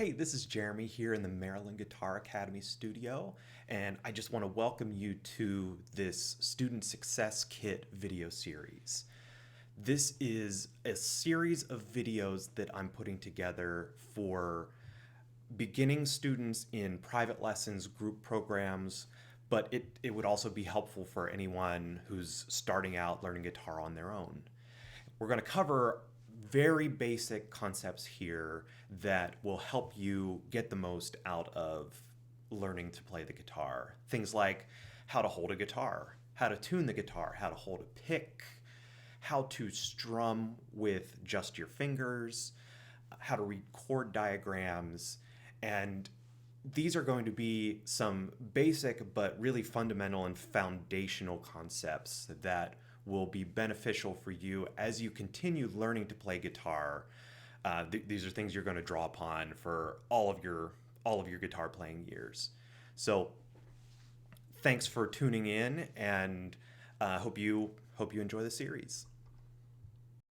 Hey, this is Jeremy here in the Maryland Guitar Academy studio, and I just want to welcome you to this Student Success Kit video series. This is a series of videos that I'm putting together for beginning students in private lessons, group programs, but it would also be helpful for anyone who's starting out learning guitar on their own. We're going to cover very basic concepts here that will help you get the most out of learning to play the guitar. Things like how to hold a guitar, how to tune the guitar, how to hold a pick, how to strum with just your fingers, how to read chord diagrams, and these are going to be some basic but really fundamental and foundational concepts that will be beneficial for you as you continue learning to play guitar. These are things you're going to draw upon for all of your guitar playing years. So, thanks for tuning in, and hope you enjoy the series.